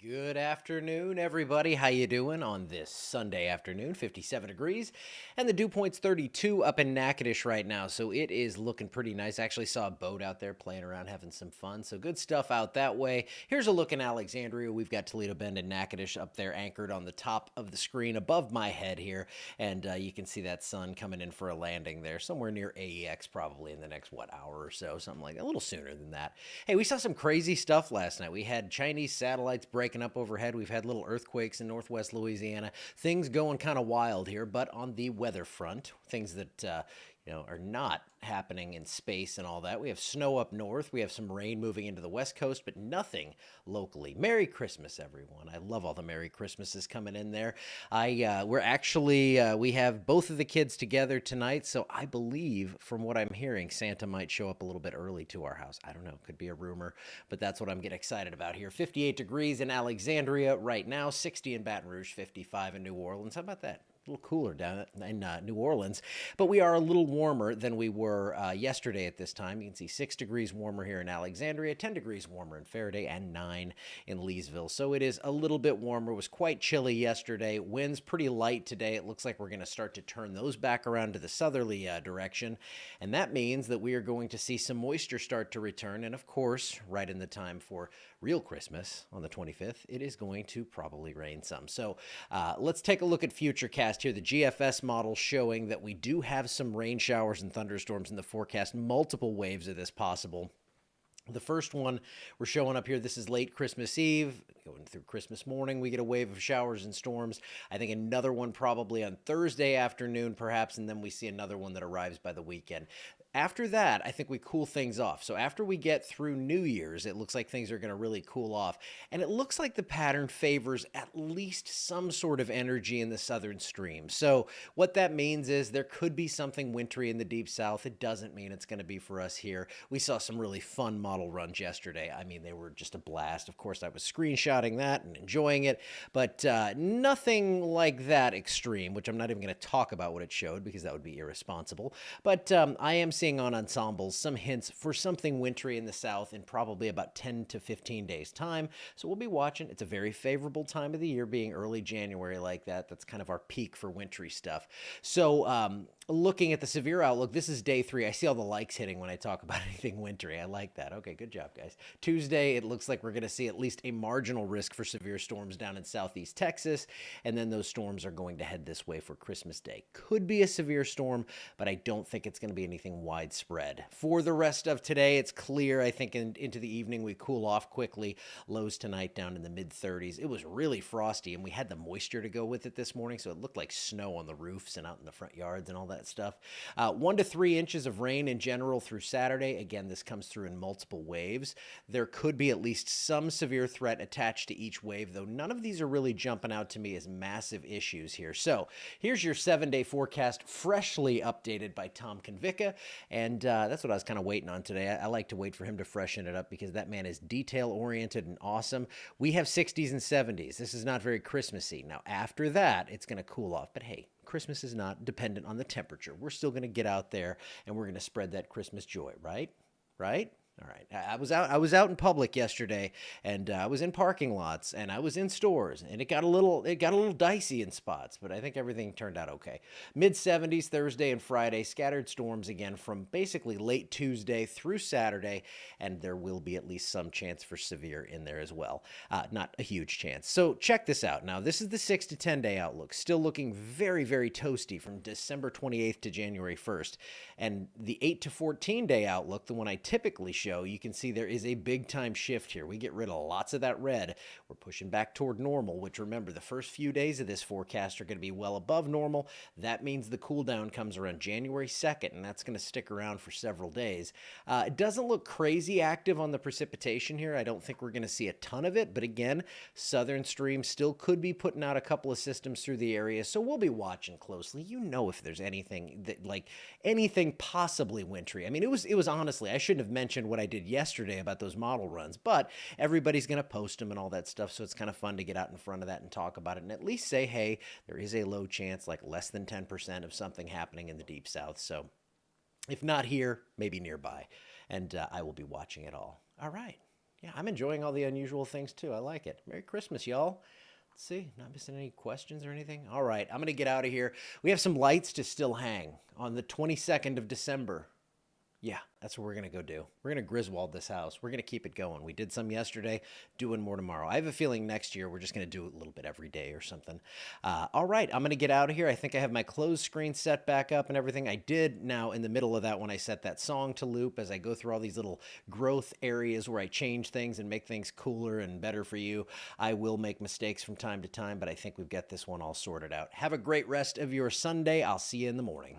Good afternoon, everybody. How you doing on this Sunday afternoon? 57 degrees, and the dew point's 32 up in Natchitoches right now, so it is looking pretty nice. Actually saw a boat out there playing around, having some fun, so good stuff out that way. Here's a look in Alexandria. We've got Toledo Bend and Natchitoches up there anchored on the top of the screen above my head here, and you can see that sun coming in for a landing there, somewhere near AEX probably in the next, hour or so, something like that, a little sooner than that. Hey, we saw some crazy stuff last night. We had Chinese satellites breaking up overhead. We've had little earthquakes in northwest Louisiana. Things going kind of wild here, but on the weather front, things that are not happening in space and all that. We have snow up north. We have some rain moving into the west coast, but nothing locally. Merry Christmas, everyone. I love all the Merry Christmases coming in there. We have both of the kids together tonight, so I believe from what I'm hearing, Santa might show up a little bit early to our house. I don't know. Could be a rumor, but that's what I'm getting excited about here. 58 degrees in Alexandria right now, 60 in Baton Rouge, 55 in New Orleans. How about that? A little cooler down in New Orleans, but we are a little warmer than we were yesterday at this time. You can see 6 degrees warmer here in Alexandria, 10 degrees warmer in Faraday, and 9 in Leesville. So it is a little bit warmer. It was quite chilly yesterday. Winds pretty light today. It looks like we're going to start to turn those back around to the southerly direction, and that means that we are going to see some moisture start to return. And of course, right in the time for real Christmas on the 25th, it is going to probably rain some. So let's take a look at Futurecast here. The GFS model showing that we do have some rain showers and thunderstorms in the forecast, multiple waves of this possible. The first one we're showing up here, this is late Christmas Eve. Going through Christmas morning, we get a wave of showers and storms. I think another one probably on Thursday afternoon, perhaps, and then we see another one that arrives by the weekend. After that, I think we cool things off. So after we get through New Year's, it looks like things are going to really cool off. And it looks like the pattern favors at least some sort of energy in the southern stream. So what that means is there could be something wintry in the deep south. It doesn't mean it's going to be for us here. We saw some really fun model runs yesterday. I mean, they were just a blast. Of course, I was screenshotting that and enjoying it, but nothing like that extreme, which I'm not even going to talk about what it showed because that would be irresponsible. But I am seeing on ensembles some hints for something wintry in the south in probably about 10 to 15 days time. So we'll be watching. It's a very favorable time of the year, being early January like that. That's kind of our peak for wintry stuff. So looking at the severe outlook, this is day 3. I see all the likes hitting when I talk about anything wintry. I like that. Okay, good job, guys. Tuesday, it looks like we're going to see at least a marginal risk for severe storms down in southeast Texas, and then those storms are going to head this way for Christmas Day. Could be a severe storm, but I don't think it's going to be anything widespread. For the rest of today, it's clear. I think into the evening, we cool off quickly. Lows tonight down in the mid-30s. It was really frosty, and we had the moisture to go with it this morning, so it looked like snow on the roofs and out in the front yards and all that stuff. 1 to 3 inches of rain in general through Saturday. Again, this comes through in multiple waves. There could be at least some severe threat attached to each wave, though none of these are really jumping out to me as massive issues here. So here's your 7-day forecast, freshly updated by Tom Convica, and that's what I was kind of waiting on today. I like to wait for him to freshen it up because that man is detail-oriented and awesome. We have 60s and 70s. This is not very Christmassy. Now, after that, it's going to cool off, but hey, Christmas is not dependent on the temperature. We're still going to get out there and we're going to spread that Christmas joy, right? Right? All right. I was out in public yesterday, and I was in parking lots, and I was in stores, and it got a little dicey in spots, but I think everything turned out okay. Mid 70s Thursday and Friday, scattered storms again from basically late Tuesday through Saturday, and there will be at least some chance for severe in there as well. Not a huge chance. So check this out. Now, this is the 6 to 10 day outlook, still looking very, very toasty from December 28th to January 1st, and the 8 to 14 day outlook, the one I typically show, you can see there is a big time shift here. We get rid of lots of that red. We're pushing back toward normal, which remember, the first few days of this forecast are going to be well above normal. That means the cool down comes around January 2nd, and that's going to stick around for several days. It doesn't look crazy active on the precipitation here. I don't think we're going to see a ton of it, but again, southern stream still could be putting out a couple of systems through the area, so we'll be watching closely. You know, if there's anything that, like anything possibly wintry. I mean, it was honestly, I shouldn't have mentioned what I did yesterday about those model runs, but everybody's going to post them and all that stuff, so it's kind of fun to get out in front of that and talk about it and at least say, hey, there is a low chance, like less than 10% of something happening in the deep south. So if not here, maybe nearby, and I will be watching it all. All right. Yeah, I'm enjoying all the unusual things too. I like it. Merry Christmas, y'all. Let's see, not missing any questions or anything. All right, I'm going to get out of here. We have some lights to still hang on the 22nd of December. Yeah, that's what we're going to go do. We're going to Griswold this house. We're going to keep it going. We did some yesterday, doing more tomorrow. I have a feeling next year we're just going to do it a little bit every day or something. All right, I'm going to get out of here. I think I have my close screen set back up and everything. I did now in the middle of that when I set that song to loop as I go through all these little growth areas where I change things and make things cooler and better for you. I will make mistakes from time to time, but I think we've got this one all sorted out. Have a great rest of your Sunday. I'll see you in the morning.